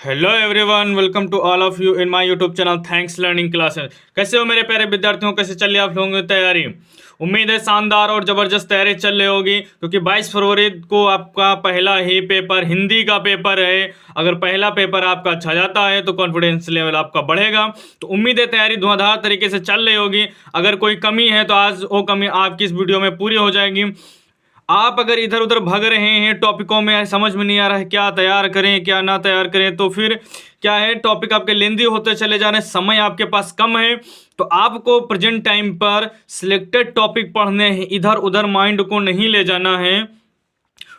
Hello everyone, welcome to all of you in my YouTube channel thanks learning classes. कैसे हो मेरे प्यारे विद्यार्थियों, कैसे चल रही है आप लोगों की तैयारी। उम्मीद है शानदार और ज़बरदस्त तैयारी चल रही होगी, क्योंकि 22 फरवरी को आपका पहला ही पेपर हिंदी का पेपर है। अगर पहला पेपर आपका अच्छा जाता है तो कॉन्फिडेंस लेवल आपका बढ़ेगा। तो उम्मीद है तैयारी धुआंधार तरीके से चल रही होगी। अगर कोई कमी है तो आज वो कमी आपकी इस वीडियो में पूरी हो जाएगी। आप अगर इधर उधर भग रहे हैं टॉपिकों में, समझ में नहीं आ रहा है क्या तैयार करें क्या ना तैयार करें, तो फिर क्या है, टॉपिक आपके लेंदी होते चले जा रहे हैं, समय आपके पास कम है। तो आपको प्रेजेंट टाइम पर सिलेक्टेड टॉपिक पढ़ने हैं, इधर उधर माइंड को नहीं ले जाना है।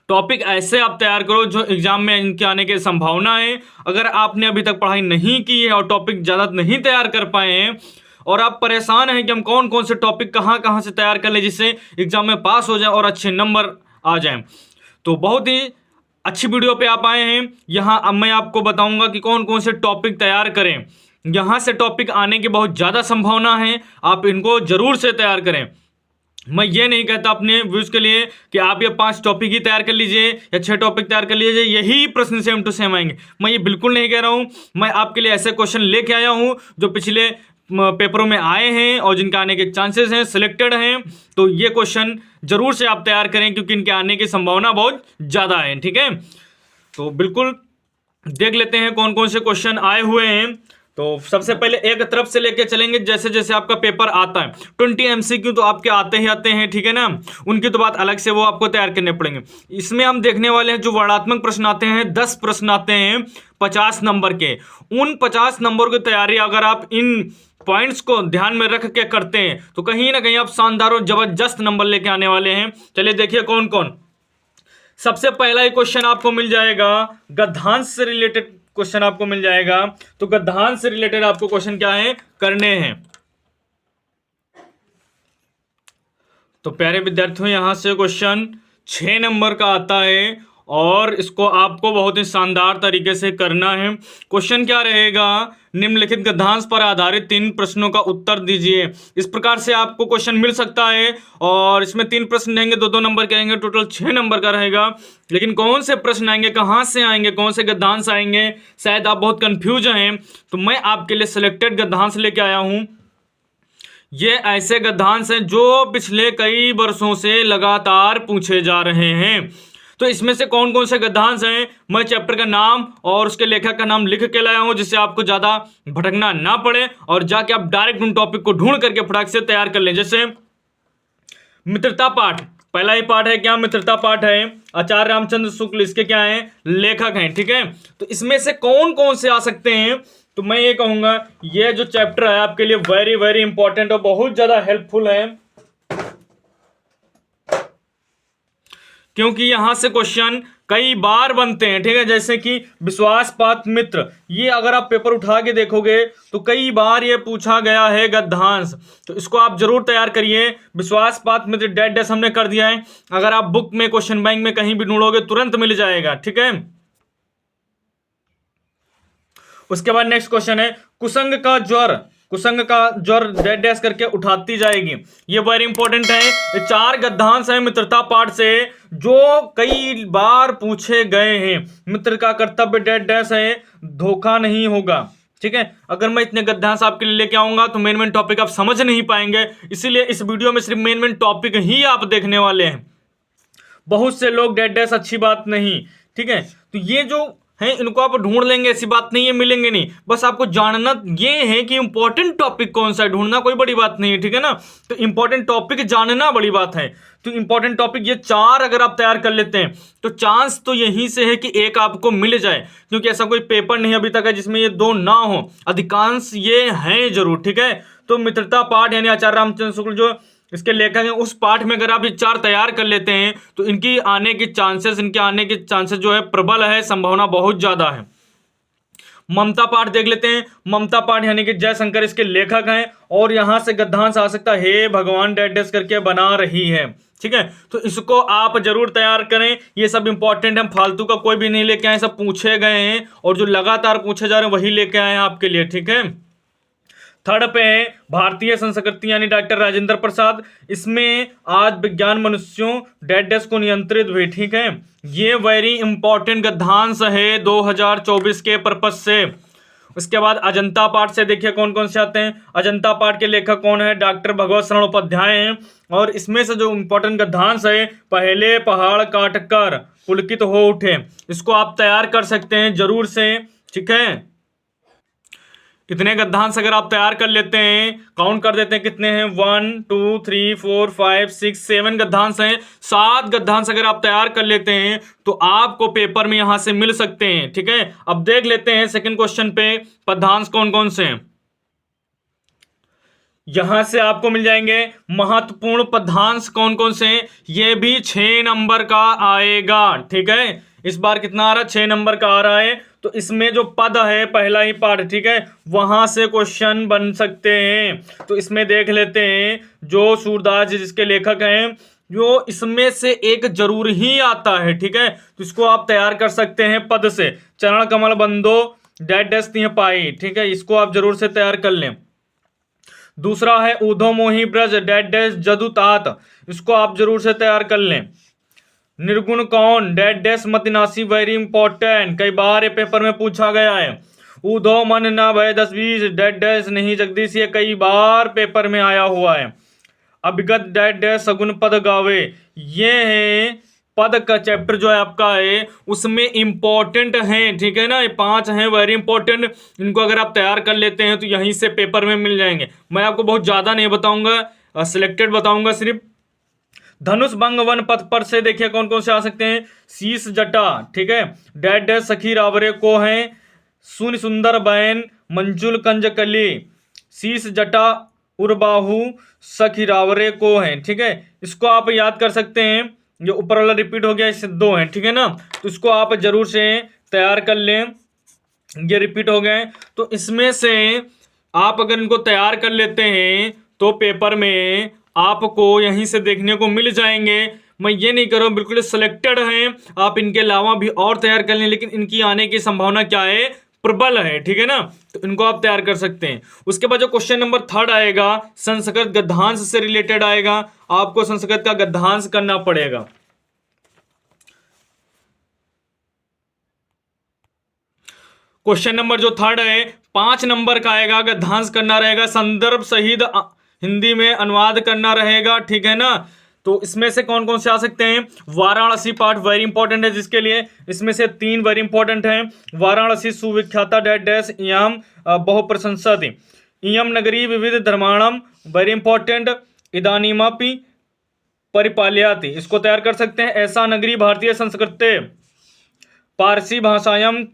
टॉपिक ऐसे आप तैयार करो जो एग्जाम में इनके आने की संभावना है। अगर आपने अभी तक पढ़ाई नहीं की है और टॉपिक ज़्यादा नहीं तैयार कर पाए हैं और आप परेशान हैं कि हम कौन कौन से टॉपिक कहाँ कहाँ से तैयार कर लें जिससे एग्जाम में पास हो जाए और अच्छे नंबर आ जाएं, तो बहुत ही अच्छी वीडियो पे आप आए हैं। यहाँ अब मैं आपको बताऊंगा कि कौन कौन से टॉपिक तैयार करें। यहाँ से टॉपिक आने की बहुत ज़्यादा संभावना है, आप इनको जरूर से तैयार करें। मैं ये नहीं कहता अपने व्यूज के लिए कि आप ये 5 टॉपिक ही तैयार कर लीजिए या 6 टॉपिक तैयार कर लीजिए, यही प्रश्न सेम टू सेम आएंगे। मैं ये बिल्कुल नहीं कह रहा हूँ। मैं आपके लिए ऐसे क्वेश्चन लेके आया हूँ जो पिछले पेपरों में आए हैं और जिनके आने के चांसेस हैं, सिलेक्टेड हैं। तो ये क्वेश्चन जरूर से आप तैयार करें क्योंकि इनके आने की संभावना बहुत ज़्यादा है। ठीक है, तो बिल्कुल देख लेते हैं कौन कौन से क्वेश्चन आए हुए हैं। तो सबसे पहले एक तरफ से लेके चलेंगे, जैसे जैसे आपका पेपर आता है। 20 MCQ तो आपके आते ही आते हैं, ठीक है ना। उनकी तो बात अलग से, वो आपको तैयार करने पड़ेंगे। इसमें हम देखने वाले हैं जो वर्णात्मक प्रश्न आते हैं, 10 प्रश्न आते हैं 50 नंबर के। उन 50 नंबर की तैयारी अगर आप इन पॉइंट्स को ध्यान में रख के करते हैं तो कहीं ना कहीं आप शानदार और जबरदस्त नंबर लेके आने वाले हैं। चलिए देखिए कौन कौन। सबसे पहला ही क्वेश्चन आपको मिल जाएगा गद्यांश से रिलेटेड क्वेश्चन आपको मिल जाएगा। तो गद्यांश से रिलेटेड आपको क्वेश्चन क्या है करने हैं। तो प्यारे विद्यार्थियों, यहां से क्वेश्चन 6 नंबर का आता है और इसको आपको बहुत ही शानदार तरीके से करना है। क्वेश्चन क्या रहेगा, निम्नलिखित गद्यांश पर आधारित 3 प्रश्नों का उत्तर दीजिए। इस प्रकार से आपको क्वेश्चन मिल सकता है और इसमें 3 प्रश्न रहेंगे, 2-2 नंबर के रहेंगे, टोटल 6 नंबर का रहेगा। लेकिन कौन से प्रश्न आएंगे, कहाँ से आएंगे, कौन से गद्यांश आएंगे, शायद आप बहुत कंफ्यूज हैं। तो मैं आपके लिए सिलेक्टेड गद्यांश लेके आया हूँ। ये ऐसे गद्यांश हैं जो पिछले कई वर्षों से लगातार पूछे जा रहे हैं। तो इसमें से कौन कौन से गद्यांश हैं, मैं चैप्टर का नाम और उसके लेखक का नाम लिख के लाया हूं, जिससे आपको ज्यादा भटकना ना पड़े और जाके आप डायरेक्ट उन टॉपिक को ढूंढ करके फटाक से तैयार कर लें। जैसे मित्रता पाठ, पहला ही पाठ है क्या, मित्रता पाठ है। आचार्य रामचंद्र शुक्ल इसके क्या हैं, लेखक हैं। ठीक है, तो इसमें से कौन कौन से आ सकते हैं। तो मैं ये कहूंगा ये जो चैप्टर है आपके लिए वेरी वेरी इंपॉर्टेंट और बहुत ज्यादा हेल्पफुल है, क्योंकि यहां से क्वेश्चन कई बार बनते हैं। ठीक है, जैसे कि विश्वासपात मित्र, ये अगर आप पेपर उठा के देखोगे तो कई बार ये पूछा गया है गद्यांश। तो इसको आप जरूर तैयार करिए। विश्वासपात मित्र डैश डैश हमने कर दिया है, अगर आप बुक में क्वेश्चन बैंक में कहीं भी ढूंढोगे तुरंत मिल जाएगा। ठीक है, उसके बाद नेक्स्ट क्वेश्चन है कुसंग का ज्वर, कुसंग का ज्वर डैश डैश करके उठाती जाएगी। ये वेरी इंपॉर्टेंट है। ये 4 गद्यांश है मित्रता पाठ से जो कई बार पूछे गए हैं। मित्र का कर्तव्य डैश डैश है, धोखा नहीं होगा। ठीक है, अगर मैं इतने गद्यांश आपके लिए लेके आऊंगा तो मेन मेन टॉपिक आप समझ नहीं पाएंगे, इसीलिए इस वीडियो में सिर्फ मेन मेन टॉपिक ही आप देखने वाले हैं। बहुत से लोग डैश डैश अच्छी बात नहीं। ठीक है, तो ये जो हैं इनको आप ढूंढ लेंगे, ऐसी बात नहीं है मिलेंगे नहीं, बस आपको जानना ये है कि इंपॉर्टेंट टॉपिक कौन सा है। ढूंढना कोई बड़ी बात नहीं है, ठीक है ना। तो इंपॉर्टेंट टॉपिक जानना बड़ी बात है। तो इंपॉर्टेंट टॉपिक ये 4 अगर आप तैयार कर लेते हैं तो चांस तो यहीं से है कि एक आपको मिल जाए, क्योंकि ऐसा कोई पेपर नहीं अभी तक है जिसमें ये 2 ना हो, अधिकांश ये हैं जरूर। ठीक है, तो मित्रता पाठ यानी आचार्य रामचंद्र शुक्ल जो इसके लेखक हैं, उस पाठ में अगर आप ये 4 तैयार कर लेते हैं तो इनके आने के चांसेस जो है प्रबल है, संभावना बहुत ज्यादा है। ममता पाठ देख लेते हैं। ममता पाठ यानी कि जयशंकर इसके लेखक हैं और यहां से गद्यांश आ सकता है, हे भगवान डैश डैश करके बना रही है। ठीक है, तो इसको आप जरूर तैयार करें। ये सब इंपॉर्टेंट है, फालतू का कोई भी नहीं लेके आए, सब पूछे गए हैं और जो लगातार पूछे जा रहे हैं वही लेके आए हैं आपके लिए। ठीक है, थर्ड पे है भारतीय संस्कृति यानी डॉक्टर राजेंद्र प्रसाद। इसमें आज विज्ञान मनुष्यों डेड डैश को नियंत्रित हुए, ठीक है। ये वेरी इंपॉर्टेंट गद्यांश है 2024 के पर्पज से। उसके बाद अजंता पाठ से देखिए कौन कौन से आते हैं। अजंता पाठ के लेखक कौन है? डॉक्टर भगवत शरण उपाध्याय हैं। और इसमें से जो इंपॉर्टेंट गद्यांश है, पहले पहाड़ काटकर पुलकित हो उठे, इसको आप तैयार कर सकते हैं जरूर से, ठीक है। इतने गद्यांश अगर आप तैयार कर लेते हैं, काउंट कर देते हैं कितने हैं, 1 2 3 4 5 6 7 गद्यांश हैं। 7 गद्यांश अगर आप तैयार कर लेते हैं तो आपको पेपर में यहां से मिल सकते हैं, ठीक है। अब देख लेते हैं सेकंड क्वेश्चन पे पद्यांश कौन कौन से हैं। यहां से आपको मिल जाएंगे महत्वपूर्ण पद्यांश कौन कौन से हैं। ये भी 6 नंबर का आएगा, ठीक है। इस बार कितना आ रहा है? 6 नंबर का आ रहा है। तो इसमें जो पद है पहला ही पार्ट, ठीक है, वहां से क्वेश्चन बन सकते हैं। तो इसमें देख लेते हैं जो सूरदास जी जिसके लेखक हैं, जो इसमें से एक जरूर ही आता है, ठीक है। तो इसको आप तैयार कर सकते हैं पद से। चरण कमल बंदो डेड डैश तिह पाई, ठीक है, इसको आप जरूर से तैयार कर लें। दूसरा है ऊधो मोही ब्रज डेड डैश जदु तात, इसको आप जरूर से तैयार कर लें। निर्गुण कौन डेड डैश मतिनासी, वेरी इंपॉर्टेंट, कई बार ये पेपर में पूछा गया है। ऊधो मन न भय 10-20 डेड डैश नहीं जगदीश, ये कई बार पेपर में आया हुआ है। अभिगत डेड डैश सगुन पद गावे, ये है पद का चैप्टर जो है आपका है, उसमें इंपॉर्टेंट है, ठीक है ना। ये 5 हैं वेरी इंपॉर्टेंट, इनको अगर आप तैयार कर लेते हैं तो यहीं से पेपर में मिल जाएंगे। मैं आपको बहुत ज्यादा नहीं बताऊंगा, सिलेक्टेड बताऊंगा सिर्फ। धनुष भंग वन पथ पर से देखिए कौन कौन से आ सकते हैं। शीश जटा, ठीक है, डेड डैश सखी रावरे को हैं, सुन सुंदर बैन मंजुल कंजकली, शीश जटा उर्बाहु सखी रावरे को हैं, ठीक है। इसको आप याद कर सकते हैं, जो ऊपर वाला रिपीट हो गया, इससे 2 हैं, ठीक है ना। तो इसको आप जरूर से तैयार कर लें, ये रिपीट हो गए। तो इसमें से आप अगर इनको तैयार कर लेते हैं तो पेपर में आपको यहीं से देखने को मिल जाएंगे। मैं ये नहीं कर रहा हूँ, बिल्कुल सिलेक्टेड हैं, आप इनके अलावा भी और तैयार कर लें, लेकिन इनकी आने की संभावना क्या है? प्रबल है, ठीक है ना। तो इनको आप तैयार कर सकते हैं। उसके बाद जो क्वेश्चन नंबर 3 आएगा, संस्कृत गद्यांश से रिलेटेड आएगा, आपको संस्कृत का गद्यांश करना पड़ेगा। क्वेश्चन नंबर जो 3 है 5 नंबर का आएगा, गद्यांश करना रहेगा, संदर्भ सहित हिंदी में अनुवाद करना रहेगा, ठीक है ना। तो इसमें से कौन कौन से आ सकते हैं? वाराणसी पाठ वेरी इंपॉर्टेंट है जिसके लिए, इसमें से 3 वेरी इंपॉर्टेंट हैं। वाराणसी सुविख्याता डेड डैश इयम बहुप्रशंसित, इयम नगरी विविध धर्माणम, वेरी इंपॉर्टेंट, इदानीमपि परिपालयति, इसको तैयार कर सकते हैं। ऐसा नगरी भारतीय संस्कृति, पारसी भाषायाम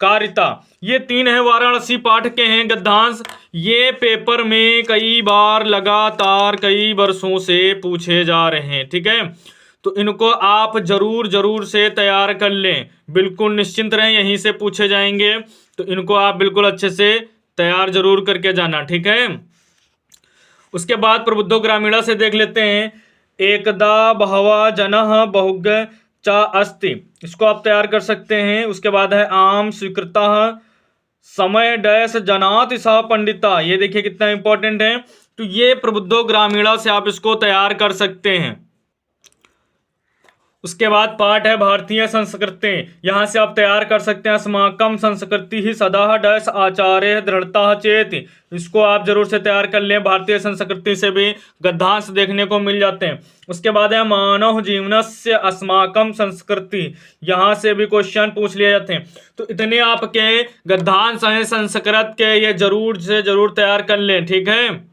कारिता, ये 3 है वाराणसी पाठ के हैं गद्यांश। ये पेपर में कई बार लगातार कई वर्षों से पूछे जा रहे हैं, ठीक है। तो इनको आप जरूर से तैयार कर लें, बिल्कुल निश्चिंत रहें, यहीं से पूछे जाएंगे। तो इनको आप बिल्कुल अच्छे से तैयार जरूर करके जाना, ठीक है। उसके बाद प्रबुद्धो ग्रामीणा से देख लेते हैं। एकदा बहवा जनः बहुज्ञ चा अस्ति, इसको आप तैयार कर सकते हैं। उसके बाद है आम स्वीकृता समय डैश जनाति सा पंडिता, ये देखिए कितना इंपॉर्टेंट है। तो ये प्रबुद्धो ग्रामीणा से आप इसको तैयार कर सकते हैं। उसके बाद पाठ है भारतीय संस्कृति, यहां से आप तैयार कर सकते हैं। अस्माकम संस्कृति ही सदा डैश आचार्य दृढ़ता चेत, इसको आप जरूर से तैयार कर लें। भारतीय संस्कृति से भी गद्यांश देखने को मिल जाते हैं। उसके बाद है मानव जीवनस्य अस्माकम संस्कृति, यहां से भी क्वेश्चन पूछ लिए जाते हैं। तो इतने आपके गद्यांश हैं संस्कृत के, ये जरूर से जरूर तैयार कर लें, ठीक है।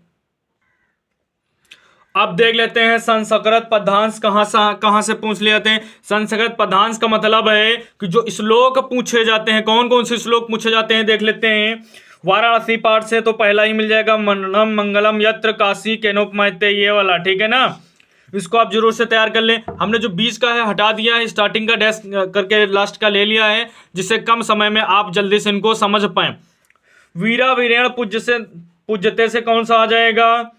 अब देख लेते हैं संस्कृत पद्यांश कहां से पूछ लिए जाते हैं। संस्कृत पद्यांश का मतलब है कि जो श्लोक पूछे जाते हैं, कौन कौन से श्लोक पूछे जाते हैं देख लेते हैं। वाराणसी पाठ से तो पहला ही मिल जाएगा, मननम मंगलम यत्र काशी केनोपमैते, ये वाला, ठीक है ना। इसको आप जरूर से तैयार कर लें। हमने जो 20 का है हटा दिया है, स्टार्टिंग का डैश करके लास्ट का ले लिया है, जिससे कम समय में आप जल्दी से इनको समझ पाए। वीरा वीरेण पूज्यते से कौन सा आ जाएगा?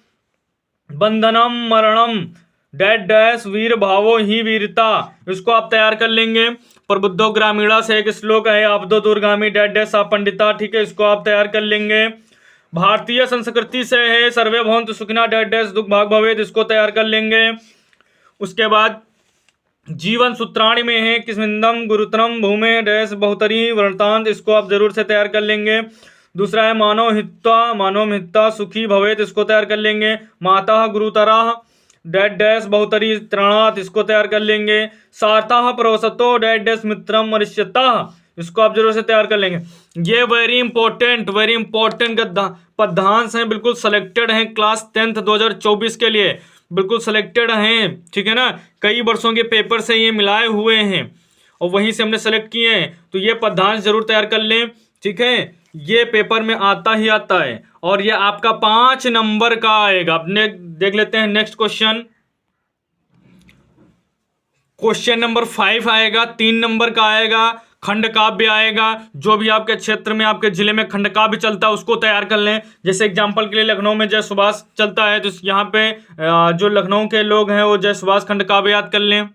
बंधनम मरणम डेड डैश वीर भावो ही वीरता, इसको आप तैयार कर लेंगे। प्रबुद्धो ग्रामीणा से एक श्लोक है, आपदो दूरगामी डेड डैश पंडिता, ठीक है, इसको आप तैयार कर लेंगे। भारतीय संस्कृति से है, सर्वे भवन्तु सुखिनः डैश डैश दुख भाग भवेत्, इसको तैयार कर लेंगे। उसके बाद जीवन सूत्राणी में है, किस्मिंदम गुरुतरम भूमे डैश बहुतरी वृतांत, इसको आप जरूर से तैयार कर लेंगे। दूसरा है मानव हित्वा सुखी भवेत्, इसको तैयार कर लेंगे। माता गुरुतरा डैश डैश बहुतरी त्रणात्, इसको तैयार कर लेंगे। सार्था प्रवसतो डैश डैश मित्रम मरिष्यता, इसको आप जरूर से तैयार कर लेंगे। ये वेरी इंपॉर्टेंट पद्यांश हैं, बिल्कुल सिलेक्टेड हैं क्लास 10th 2024 के लिए, बिल्कुल सिलेक्टेड हैं, ठीक है ना। कई वर्षों के पेपर से ये मिलाए हुए हैं और वहीं से हमने सेलेक्ट किए हैं, तो ये पद्यांश जरूर तैयार कर लें, ठीक है। ये पेपर में आता ही आता है और ये आपका 5 नंबर का आएगा। अपने देख लेते हैं नेक्स्ट क्वेश्चन। क्वेश्चन नंबर 5 आएगा, 3 नंबर का आएगा। खंड काव्य आएगा, जो भी आपके क्षेत्र में आपके जिले में खंड काव्य चलता है उसको तैयार कर लें। जैसे एग्जांपल के लिए लखनऊ में जय सुभाष चलता है, तो यहाँ पे जो लखनऊ के लोग हैं वो जय सुभाष खंड काव्य याद कर लें।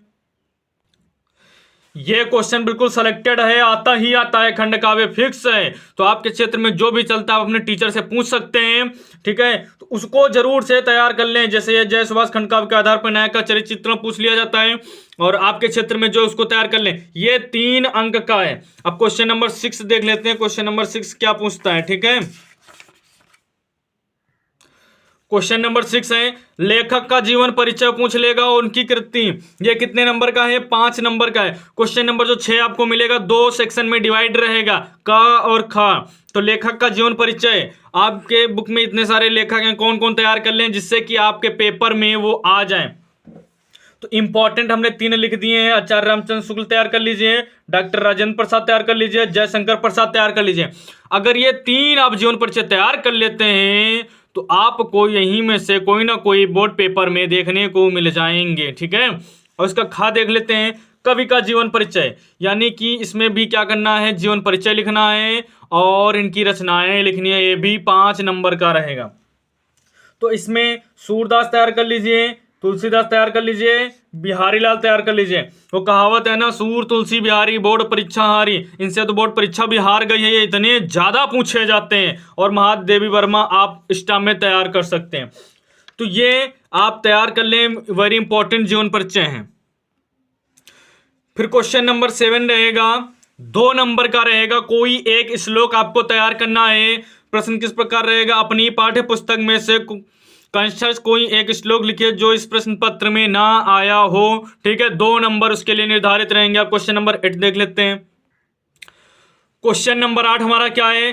ये क्वेश्चन बिल्कुल सिलेक्टेड है, आता ही आता है, खंड काव्य फिक्स है। तो आपके क्षेत्र में जो भी चलता है आप अपने टीचर से पूछ सकते हैं, ठीक है। तो उसको जरूर से तैयार कर लें। जैसे ये जय सुभाष खंड काव्य के आधार पर नायक का चरित्र चित्रण पूछ लिया जाता है और आपके क्षेत्र में जो उसको तैयार कर लें। ये 3 अंक का है। अब क्वेश्चन नंबर 6 देख लेते हैं। क्वेश्चन नंबर 6 क्या पूछता है, ठीक है। क्वेश्चन नंबर 6 है, लेखक का जीवन परिचय पूछ लेगा और उनकी कृति। ये कितने नंबर का है? 5 नंबर का है। क्वेश्चन नंबर जो 6 आपको मिलेगा 2 सेक्शन में डिवाइड रहेगा, क और ख। तो लेखक का जीवन परिचय, आपके बुक में इतने सारे लेखक हैं, कौन कौन तैयार कर लें जिससे कि आपके पेपर में वो आ जाए। तो इंपॉर्टेंट हमने 3 लिख दिए हैं। आचार्य रामचंद्र शुक्ल तैयार कर लीजिए, डॉक्टर राजेंद्र प्रसाद तैयार कर लीजिए, जयशंकर प्रसाद तैयार कर लीजिए। अगर ये 3 आप जीवन परिचय तैयार कर लेते हैं तो आपको यहीं में से कोई ना कोई बोर्ड पेपर में देखने को मिल जाएंगे, ठीक है। और इसका खा देख लेते हैं, कवि का जीवन परिचय, यानी कि इसमें भी क्या करना है, जीवन परिचय लिखना है और इनकी रचनाएं लिखनी है। ये भी 5 नंबर का रहेगा। तो इसमें सूरदास तैयार कर लीजिए, तुलसीदास तैयार कर लीजिए, बिहारी लाल तैयार कर लीजिए। वो कहावत है ना, सूर तुलसी बिहारी बोर्ड परीक्षा हारी। इनसे तो बोर्ड परीक्षा भी हार गई है, ये इतने ज्यादा पूछे जाते हैं। और महादेवी वर्मा आप स्टाफ में तैयार कर सकते हैं। तो ये आप तैयार कर लें, वेरी इंपॉर्टेंट जीवन परिचय है। फिर क्वेश्चन नंबर 7 रहेगा, 2 नंबर का रहेगा। कोई एक श्लोक आपको तैयार करना है। प्रश्न किस प्रकार रहेगा, अपनी पाठ्य पुस्तक में से कंशस कोई एक श्लोक लिखिए जो इस प्रश्न पत्र में ना आया हो, ठीक है। 2 नंबर उसके लिए निर्धारित रहेंगे। आप क्वेश्चन नंबर 8 देख लेते हैं। क्वेश्चन नंबर 8 हमारा क्या है?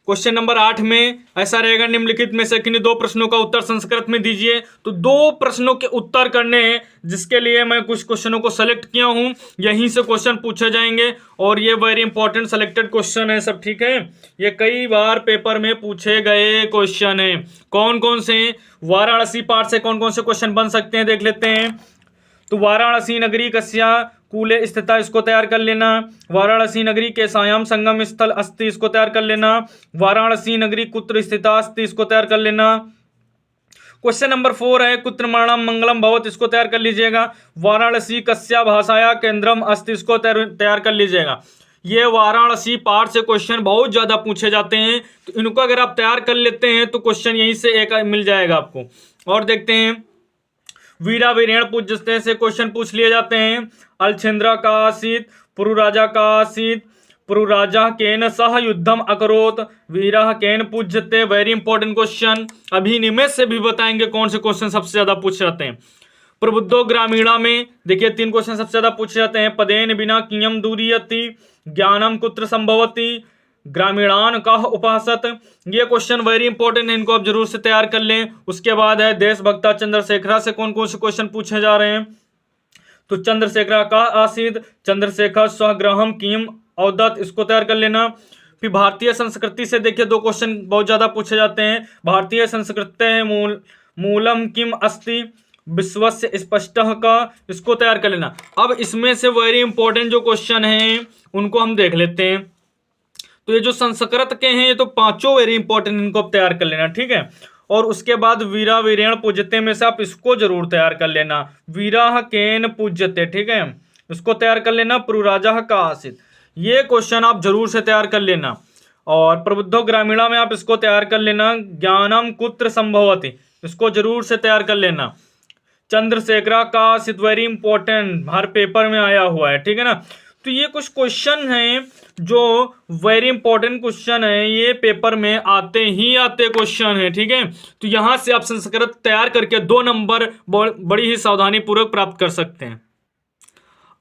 क्वेश्चन नंबर 8 में ऐसा रहेगा, निम्नलिखित में से किन्हीं 2 प्रश्नों का उत्तर संस्कृत में दीजिए। तो 2 प्रश्नों के उत्तर करने हैं, जिसके लिए मैं कुछ क्वेश्चनों को सेलेक्ट किया हूं। यहीं से क्वेश्चन पूछे जाएंगे और ये वेरी इंपॉर्टेंट सेलेक्टेड क्वेश्चन है सब, ठीक है। ये कई बार पेपर में पूछे गए क्वेश्चन है। कौन कौन से? वाराणसी पाठ से कौन कौन से क्वेश्चन बन सकते हैं देख लेते हैं। तो वाराणसी नगरी कस्या कूले स्थिता, इसको तैयार कर लेना। वाराणसी नगरी के सायाम संगम स्थल अस्ति, इसको तैयार कर लेना। वाराणसी नगरी कुत्र स्थिता अस्ति, इसको तैयार कर लेना। क्वेश्चन नंबर 4 है, कुत्र मरणम मंगलम भवत, इसको तैयार कर लीजिएगा। वाराणसी कस्या भाषाया केंद्रम अस्ति, इसको तैयार कर लीजिएगा। ये वाराणसी पाठ से क्वेश्चन बहुत ज्यादा पूछे जाते हैं, तो इनको अगर आप तैयार कर लेते हैं तो क्वेश्चन यहीं से एक मिल जाएगा आपको। और देखते हैं, वीरा वीरेण पूज्यते से क्वेश्चन पूछ लिए जाते हैं। अलछेंद्रा का आसीत, पुरु राजा का आसीत, पुरु राजा केन सह युद्धम अकरोत, वीरा केन पूज्यते। Very important question. अभी निमेष से भी बताएंगे कौन से क्वेश्चन सबसे ज्यादा पूछे जाते हैं। प्रबुद्धो ग्रामीणा में देखिए 3 क्वेश्चन सबसे ज्यादा पूछे जाते हैं। पदेन बिना कियम दूरियति, ज्ञानम कुत्र संभवति, ग्रामीणान कह उपासत। ये क्वेश्चन वेरी इंपॉर्टेंट है, इनको आप जरूर से तैयार कर लें। उसके बाद है देशभक्ता चंद्रशेखरा से कौन कौन से क्वेश्चन पूछे जा रहे हैं। तो चंद्रशेखरा का आसीद, चंद्रशेखर स्वग्रहम किम अवदत, इसको तैयार कर लेना। फिर भारतीय संस्कृति से देखिए 2 क्वेश्चन बहुत ज्यादा पूछे जाते हैं। भारतीय संस्कृति मूलम किम अस्ति, विश्वस्य स्पष्ट का, इसको तैयार कर लेना। अब इसमें से वेरी इंपॉर्टेंट जो क्वेश्चन हैं उनको हम देख लेते हैं। तो ये जो संस्कृत के हैं ये तो 5 वेरी इंपॉर्टेंट, इनको आप तैयार कर लेना, ठीक है। और उसके बाद वीरा वीरेण पूज्यते में से आप इसको जरूर तैयार कर लेना। वीरा केन पूज्यते, ठीक है, इसको तैयार कर लेना। पुरु राजा का आसित, ये क्वेश्चन आप जरूर से तैयार कर लेना। और प्रबुद्धो ग्रामीणा में आप इसको तैयार कर लेना, ज्ञानम कुत्र संभवति, इसको जरूर से तैयार कर लेना। चंद्रशेखरा का वेरी इंपॉर्टेंट, हर पेपर में आया हुआ है, ठीक है ना। तो ये कुछ क्वेश्चन हैं जो वेरी इंपॉर्टेंट क्वेश्चन है, ये पेपर में आते ही आते क्वेश्चन है, ठीक है। तो यहां से आप संस्कृत तैयार करके 2 नंबर बड़ी ही सावधानी पूर्वक प्राप्त कर सकते हैं।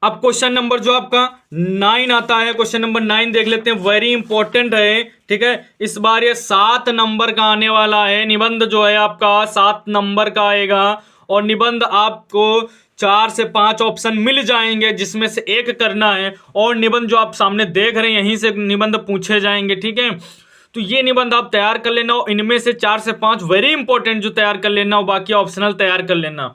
अब क्वेश्चन नंबर जो आपका 9 आता है, क्वेश्चन नंबर 9 देख लेते हैं, वेरी इंपॉर्टेंट है, ठीक है। इस बार ये 7 नंबर का आने वाला है। निबंध जो है आपका 7 नंबर का आएगा और निबंध आपको 4 से 5 ऑप्शन मिल जाएंगे जिसमें से एक करना है, और निबंध जो आप सामने देख रहे हैं यहीं से निबंध पूछे जाएंगे, ठीक है। तो ये निबंध आप तैयार कर लेना, और इनमें से 4 से 5 वेरी इंपॉर्टेंट जो तैयार कर लेना और बाकी ऑप्शनल तैयार कर लेना।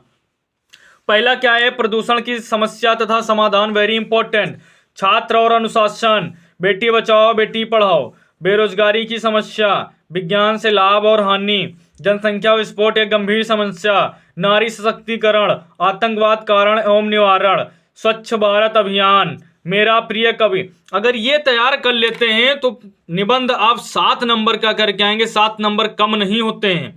पहला क्या है, प्रदूषण की समस्या तथा समाधान, वेरी इंपॉर्टेंट। छात्र और अनुशासन, बेटी बचाओ बेटी पढ़ाओ, बेरोजगारी की समस्या, विज्ञान से लाभ और हानि, जनसंख्या विस्फोट एक गंभीर समस्या, नारी सशक्तिकरण, आतंकवाद कारण एवं निवारण, स्वच्छ भारत अभियान, मेरा प्रिय कवि। अगर ये तैयार कर लेते हैं तो निबंध आप 7 नंबर का करके आएंगे, 7 नंबर कम नहीं होते हैं।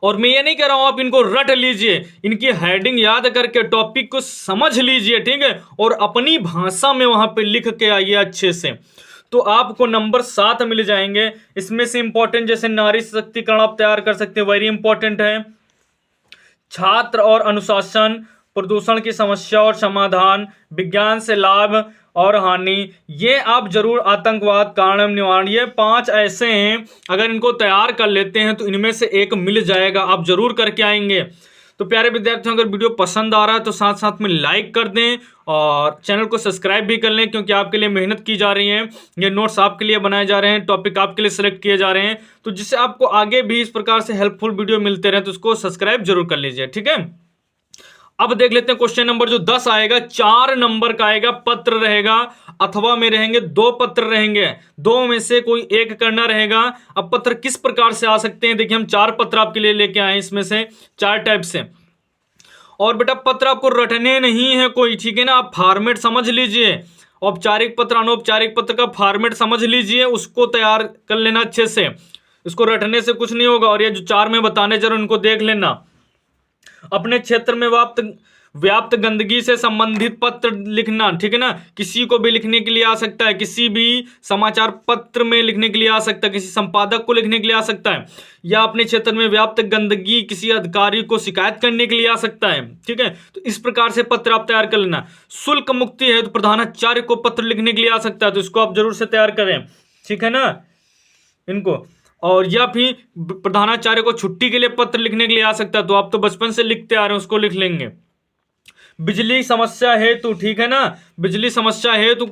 और मैं ये नहीं कह रहा हूं आप इनको रट लीजिए, इनकी हेडिंग याद करके टॉपिक को समझ लीजिए, ठीक है, और अपनी भाषा में वहां पे लिख के आइए अच्छे से, तो आपको नंबर 7 मिल जाएंगे। इसमें से इंपॉर्टेंट जैसे नारी सशक्तिकरण आप तैयार कर सकते हैं, वेरी इंपॉर्टेंट है। छात्र और अनुशासन, प्रदूषण की समस्या और समाधान, विज्ञान से लाभ और हानि, ये आप जरूर, आतंकवाद कारण निवारण, ये 5 ऐसे हैं अगर इनको तैयार कर लेते हैं तो इनमें से एक मिल जाएगा, आप जरूर करके आएंगे। तो प्यारे विद्यार्थियों, अगर वीडियो पसंद आ रहा है तो साथ साथ में लाइक कर दें और चैनल को सब्सक्राइब भी कर लें, क्योंकि आपके लिए मेहनत की जा रही है, ये नोट्स आपके लिए बनाए जा रहे हैं, टॉपिक आपके लिए सिलेक्ट किए जा रहे हैं, तो जिससे आपको आगे भी इस प्रकार से हेल्पफुल वीडियो मिलते रहे, तो उसको सब्सक्राइब जरूर कर लीजिए, ठीक है। अब देख लेते हैं क्वेश्चन नंबर जो 10 आएगा, 4 नंबर का आएगा, पत्र रहेगा अथवा में रहेंगे 2 पत्र रहेंगे, 2 में से कोई एक करना रहेगा। अब पत्र किस प्रकार से आ सकते हैं, देखिए हम 4 पत्र आपके लिए लेके आए, इसमें से 4 टाइप से। और बेटा पत्र आपको रटने नहीं है कोई, ठीक है ना, आप फॉर्मेट समझ लीजिए, औपचारिक पत्र अनौपचारिक पत्र का फॉर्मेट समझ लीजिए, उसको तैयार कर लेना अच्छे से, इसको रटने से कुछ नहीं होगा। और ये जो 4 में बताने जरूर उनको देख लेना। अपने क्षेत्र में व्याप्त गंदगी से संबंधित पत्र लिखना, ठीक है ना, किसी को भी लिखने के लिए आ सकता है, किसी भी समाचार पत्र में लिखने के लिए आ सकता है, किसी संपादक को लिखने के लिए आ सकता है, या अपने क्षेत्र में व्याप्त गंदगी किसी अधिकारी को शिकायत करने के लिए आ सकता है, ठीक है। तो इस प्रकार से पत्र आप तैयार कर लेना। शुल्क मुक्ति है तो प्रधानाचार्य को पत्र लिखने के लिए आ सकता है, तो इसको आप जरूर से तैयार करें, ठीक है ना, इनको। और या फिर प्रधानाचार्य को छुट्टी के लिए पत्र लिखने के लिए आ सकता है, तो आप तो बचपन से लिखते आ रहे हैं, उसको लिख लेंगे। बिजली समस्या हेतु, ठीक है ना, बिजली समस्या हेतु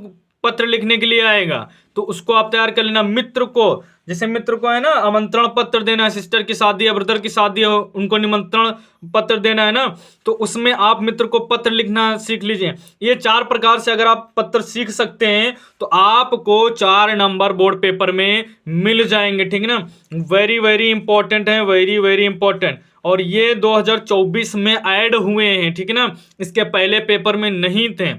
पत्र लिखने के लिए आएगा, तो उसको आप तैयार कर लेना। मित्र को, जैसे मित्र को है ना आमंत्रण पत्र देना है, सिस्टर की शादी है, ब्रदर की शादी है, उनको निमंत्रण पत्र देना है ना, तो उसमें आप मित्र को पत्र लिखना सीख लीजिए। ये 4 प्रकार से अगर आप पत्र सीख सकते हैं तो आपको 4 नंबर बोर्ड पेपर में मिल जाएंगे, ठीक है ना। वेरी वेरी इंपॉर्टेंट है, वेरी वेरी इंपॉर्टेंट, और ये 2024 में ऐड हुए हैं, ठीक है ना, इसके पहले पेपर में नहीं थे।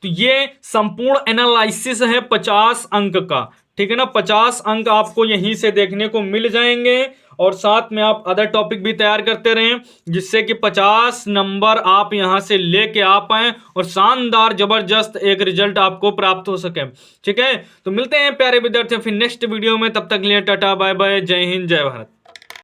तो ये संपूर्ण एनालिसिस है 50 अंक का, ठीक है ना, 50 अंक आपको यहीं से देखने को मिल जाएंगे, और साथ में आप अदर टॉपिक भी तैयार करते रहें, जिससे कि 50 नंबर आप यहां से लेके आ पाए और शानदार जबरदस्त एक रिजल्ट आपको प्राप्त हो सके, ठीक है। तो मिलते हैं प्यारे विद्यार्थियों फिर नेक्स्ट वीडियो में, तब तक लिए टाटा बाय बाय, जय हिंद जय भारत।